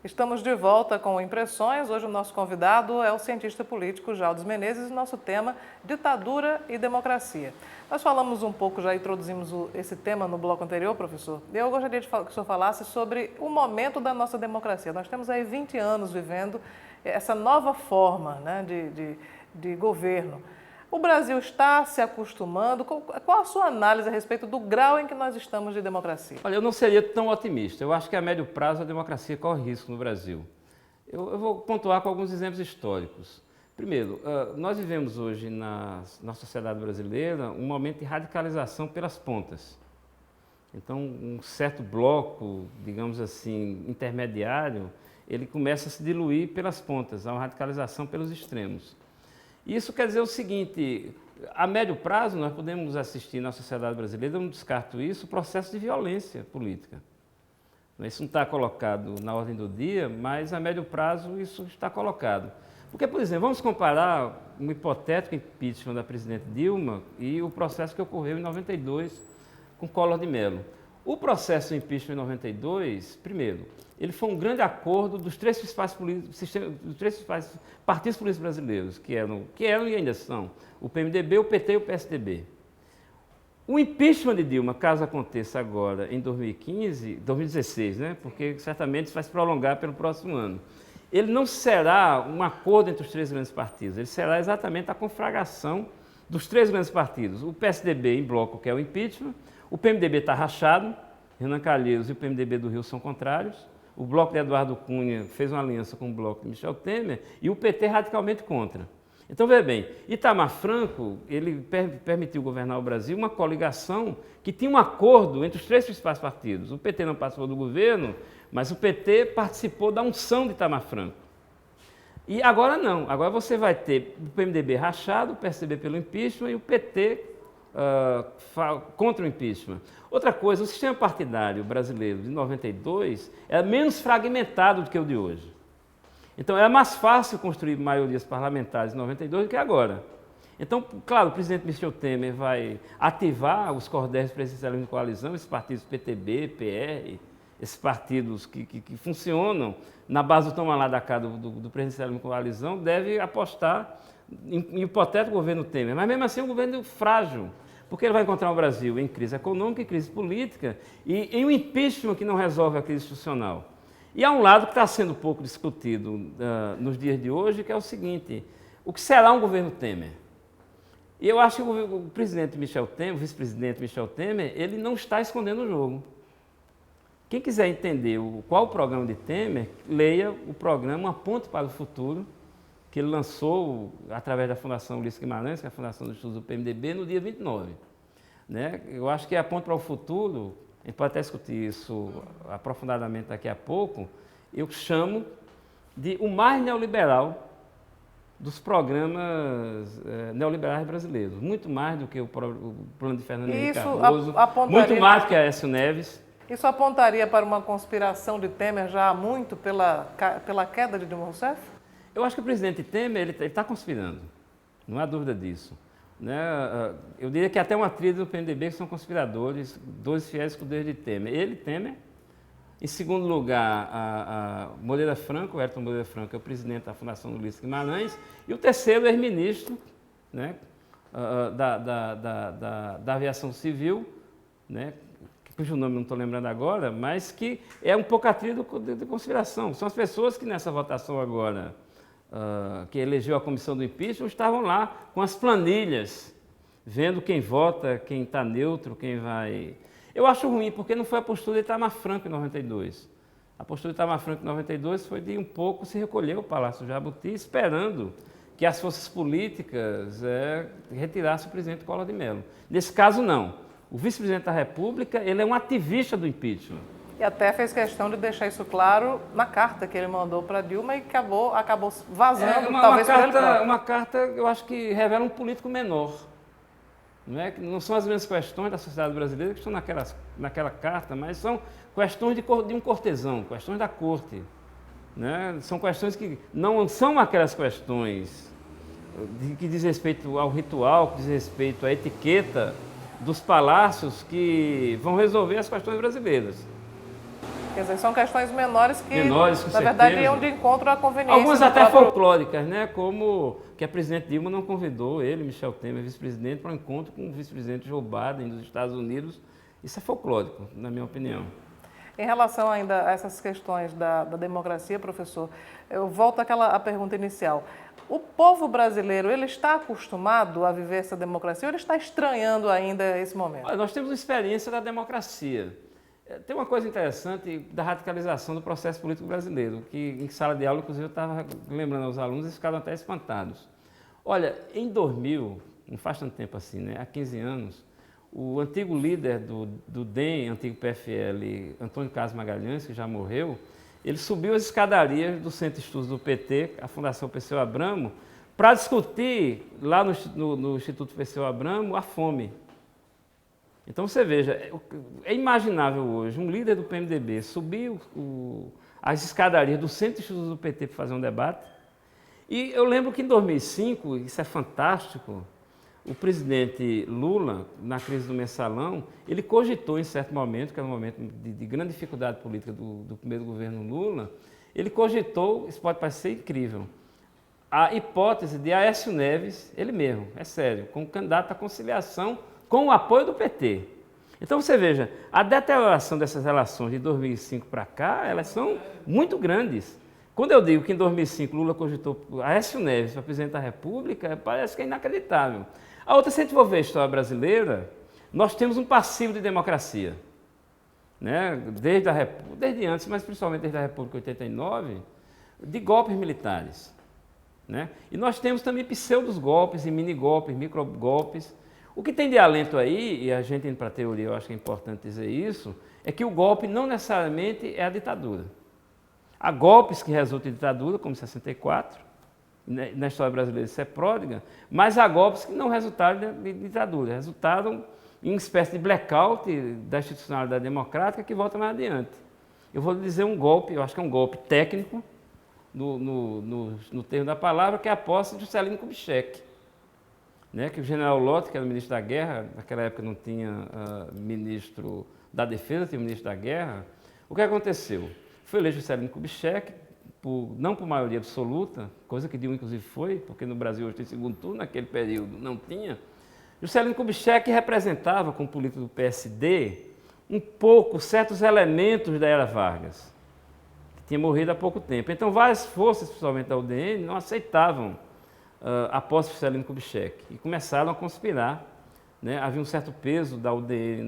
Estamos de volta com Impressões. Hoje o nosso convidado é o cientista político Jaldes Menezes e nosso tema ditadura e democracia. Nós falamos um pouco, já introduzimos esse tema no bloco anterior, professor. Eu gostaria que o senhor falasse sobre o momento da nossa democracia. Nós temos aí 20 anos vivendo essa nova forma, né, de governo. O Brasil está se acostumando? Qual a sua análise a respeito do grau em que nós estamos de democracia? Olha, eu não seria tão otimista. Eu acho que a médio prazo a democracia corre risco no Brasil. Eu vou pontuar com alguns exemplos históricos. Primeiro, nós vivemos hoje na sociedade brasileira um momento de radicalização pelas pontas. Então, um certo bloco, digamos assim, intermediário, ele começa a se diluir pelas pontas, há uma radicalização pelos extremos. Isso quer dizer o seguinte, a médio prazo nós podemos assistir na sociedade brasileira, eu não descarto isso, o processo de violência política. Isso não está colocado na ordem do dia, mas a médio prazo isso está colocado. Porque, por exemplo, vamos comparar um hipotético impeachment da presidente Dilma e o processo que ocorreu em 92 com Collor de Mello. O processo de impeachment em 92, primeiro, ele foi um grande acordo dos três principais partidos políticos brasileiros, que eram e ainda são o PMDB, o PT e o PSDB. O impeachment de Dilma, caso aconteça agora em 2016, né, porque certamente isso vai se prolongar pelo próximo ano, ele não será um acordo entre os três grandes partidos, ele será exatamente a conflagração dos três grandes partidos. O PSDB em bloco quer o impeachment, o PMDB está rachado, Renan Calheiros e o PMDB do Rio são contrários, o bloco de Eduardo Cunha fez uma aliança com o bloco de Michel Temer e o PT radicalmente contra. Então, veja bem, Itamar Franco, ele permitiu governar o Brasil uma coligação que tinha um acordo entre os três principais partidos. O PT não participou do governo, mas o PT participou da unção de Itamar Franco. E agora não, agora você vai ter o PMDB rachado, o PSDB pelo impeachment e o PT contra o impeachment. Outra coisa, o sistema partidário brasileiro de 92 era menos fragmentado do que o de hoje. Então, era mais fácil construir maiorias parlamentares em 92 do que agora. Então, claro, o presidente Michel Temer vai ativar os cordéis presidencialismo de coalizão, esses partidos PTB, PR, esses partidos que funcionam na base do toma lá da cá do presidencialismo de coalizão, deve apostar em hipotético governo Temer. Mas, mesmo assim, é um governo frágil, porque ele vai encontrar o Brasil em crise econômica, em crise política e em um impeachment que não resolve a crise institucional. E há um lado que está sendo pouco discutido nos dias de hoje, que é o seguinte, o que será um governo Temer? E eu acho que o presidente Michel Temer, o vice-presidente Michel Temer, ele não está escondendo o jogo. Quem quiser entender qual o programa de Temer, leia o programa Uma Ponte para o Futuro, que ele lançou através da Fundação Ulisses Guimarães, que é a Fundação dos Estudos do PMDB, no dia 29. Né? Eu acho que a Ponte para o Futuro, a gente pode até discutir isso aprofundadamente daqui a pouco, eu chamo de o mais neoliberal dos programas neoliberais brasileiros. Muito mais do que o plano de Fernando Henrique Cardoso, muito mais do que a Aécio Neves. Isso apontaria para uma conspiração de Temer já há muito pela queda de Dilma Rousseff? Eu acho que o presidente Temer ele está conspirando, não há dúvida disso. Né? Eu diria que até uma tríade do PMDB que são conspiradores, dois fiéis escudeiros de Temer. Ele, Temer. Em segundo lugar, a Moreira Franco, o Ayrton Moreira Franco, é o presidente da Fundação Ulisses Guimarães. E o terceiro, o ex-ministro, né, da Aviação Civil, né, cujo nome não estou lembrando agora, mas que é um pouco a tríade de conspiração. São as pessoas que nessa votação agora, que elegeu a comissão do impeachment, estavam lá com as planilhas, vendo quem vota, quem está neutro, quem vai... Eu acho ruim, porque não foi a postura de Itamar Franco em 92. A postura de Itamar Franco em 92 foi de um pouco se recolher ao Palácio do Jabuti, esperando que as forças políticas retirassem o presidente Collor de Mello. Nesse caso, não. O vice-presidente da República, ele é um ativista do impeachment. E até fez questão de deixar isso claro na carta que ele mandou para Dilma e acabou vazando, talvez por ele próprio. Uma carta, eu acho que revela um político menor. Não são as mesmas questões da sociedade brasileira que estão naquela carta, mas são questões de um cortesão, questões da corte. Né? São questões que não são aquelas questões que diz respeito ao ritual, que diz respeito à etiqueta dos palácios que vão resolver as questões brasileiras. Quer dizer, são questões menores que na verdade, certeza, iam de encontro à conveniência. Algumas até folclóricas, né? Como que a presidente Dilma não convidou ele, Michel Temer, vice-presidente, para um encontro com o vice-presidente Joe Biden dos Estados Unidos. Isso é folclórico, na minha opinião. Em relação ainda a essas questões da democracia, professor, eu volto à pergunta inicial. O povo brasileiro, ele está acostumado a viver essa democracia ou ele está estranhando ainda esse momento? Olha, nós temos uma experiência da democracia. Tem uma coisa interessante da radicalização do processo político brasileiro, que em sala de aula, inclusive, eu estava lembrando aos alunos, eles ficaram até espantados. Olha, em 2000, não faz tanto tempo assim, né? Há 15 anos, o antigo líder do DEM, antigo PFL, Antônio Carlos Magalhães, que já morreu, ele subiu as escadarias do Centro de Estudos do PT, a Fundação Perseu Abramo, para discutir lá no Instituto Perseu Abramo a fome. Então você veja, é imaginável hoje um líder do PMDB subir as escadarias do Centro de Estudos do PT para fazer um debate. E eu lembro que em 2005, isso é fantástico, o presidente Lula, na crise do Mensalão, ele cogitou em certo momento, que era um momento de grande dificuldade política do primeiro governo Lula, ele cogitou, isso pode parecer incrível, a hipótese de Aécio Neves, ele mesmo, é sério, como candidato à conciliação com o apoio do PT. Então você veja, a deterioração dessas relações de 2005 para cá, elas são muito grandes. Quando eu digo que em 2005 Lula cogitou Aécio Neves para presidente da República, parece que é inacreditável. A outra, se a gente for ver a história brasileira, nós temos um passivo de democracia. Né? Desde antes, mas principalmente desde a República de 89, de golpes militares. Né? E nós temos também pseudos golpes e mini-golpes, micro-golpes. O que tem de alento aí, e a gente indo para a teoria, eu acho que é importante dizer isso, é que o golpe não necessariamente é a ditadura. Há golpes que resultam em ditadura, como 64, na história brasileira isso é pródiga, mas há golpes que não resultaram de ditadura, resultaram em uma espécie de blackout da institucionalidade democrática que volta mais adiante. Eu vou dizer um golpe, eu acho que é um golpe técnico, no termo da palavra, que é a posse de Juscelino Kubitschek. Né, que o general Lott, que era o ministro da Guerra, naquela época não tinha ministro da Defesa, tinha ministro da Guerra. O que aconteceu? Foi eleito Juscelino Kubitschek, não por maioria absoluta, coisa que Dilma inclusive foi, porque no Brasil hoje tem segundo turno, naquele período não tinha. Juscelino Kubitschek representava, como político do PSD, um pouco certos elementos da era Vargas, que tinha morrido há pouco tempo. Então várias forças, principalmente da UDN, não aceitavam a posse de Juscelino Kubitschek e começaram a conspirar. Né? Havia um certo peso da UDN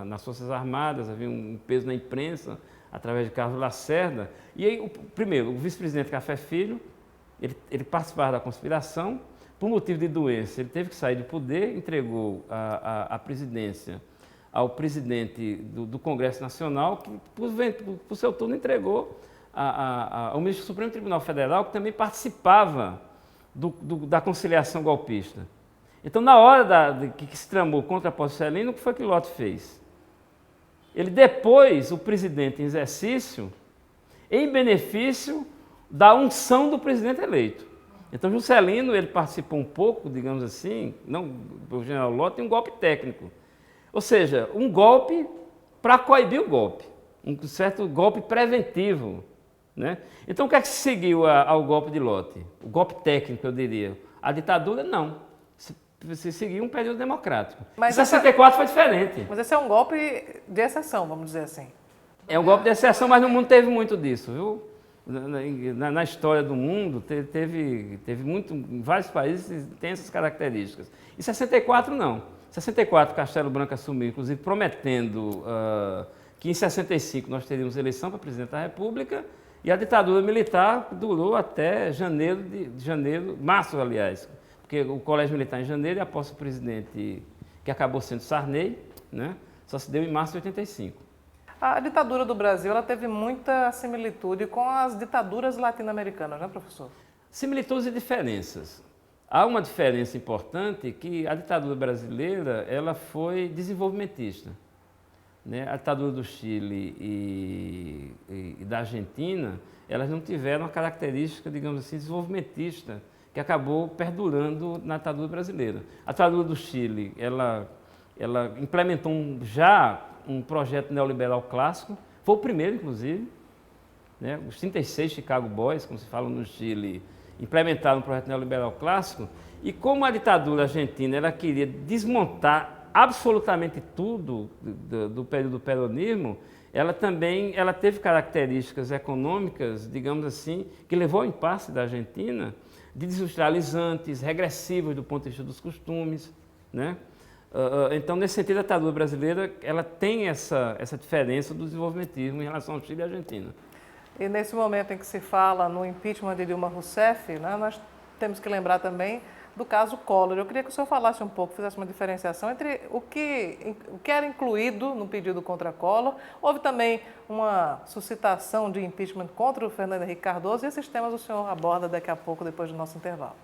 nas Forças Armadas, havia um peso na imprensa, através de Carlos Lacerda. E aí, primeiro, o vice-presidente Café Filho, ele participava da conspiração, por motivo de doença, ele teve que sair do poder, entregou a presidência ao presidente do Congresso Nacional, que, por seu turno, entregou ao ministro do Supremo Tribunal Federal, que também participava da conciliação golpista. Então, na hora que se tramou contra a posse de Juscelino, o que foi que Lott fez? Ele depôs o presidente em exercício em benefício da unção do presidente eleito. Então, Juscelino, ele participou um pouco, digamos assim, não, o general Lott, em um golpe técnico. Ou seja, um golpe para coibir o golpe, um certo golpe preventivo. Né? Então, o que é que se seguiu ao golpe de Lott? O golpe técnico, eu diria. A ditadura, não. Se seguiu um período democrático. Mas 64 foi diferente. Mas esse é um golpe de exceção, vamos dizer assim. É um golpe de exceção, mas no mundo teve muito disso, viu? Na história do mundo, teve muito, em vários países tem essas características. Em 64, não. Em 64, Castelo Branco assumiu, inclusive prometendo que em 65 nós teríamos eleição para presidente da República, e a ditadura militar durou até março, aliás, porque o colégio militar em janeiro e a posse do presidente, que acabou sendo Sarney, né, só se deu em março de 85. A ditadura do Brasil ela teve muita similitude com as ditaduras latino-americanas, né, professor? Similitudes e diferenças. Há uma diferença importante que a ditadura brasileira ela foi desenvolvimentista. Né? A ditadura do Chile e da Argentina, elas não tiveram uma característica, digamos assim, desenvolvimentista, que acabou perdurando na ditadura brasileira. A ditadura do Chile, ela implementou já um projeto neoliberal clássico, Foi o primeiro, inclusive, né? Os 36 Chicago Boys, como se fala no Chile, implementaram um projeto neoliberal clássico, e como a ditadura argentina ela queria desmontar absolutamente tudo do período do peronismo, ela teve características econômicas, digamos assim, que levou ao impasse da Argentina, de desindustrializantes, regressivos do ponto de vista dos costumes, né? Então, nesse sentido, a ditadura brasileira ela tem essa diferença do desenvolvimentismo em relação ao Chile e à Argentina. E nesse momento em que se fala no impeachment de Dilma Rousseff, né, nós temos que lembrar também do caso Collor. Eu queria que o senhor falasse um pouco, fizesse uma diferenciação entre o que era incluído no pedido contra Collor. Houve também uma suscitação de impeachment contra o Fernando Henrique Cardoso, e esses temas o senhor aborda daqui a pouco, depois do nosso intervalo.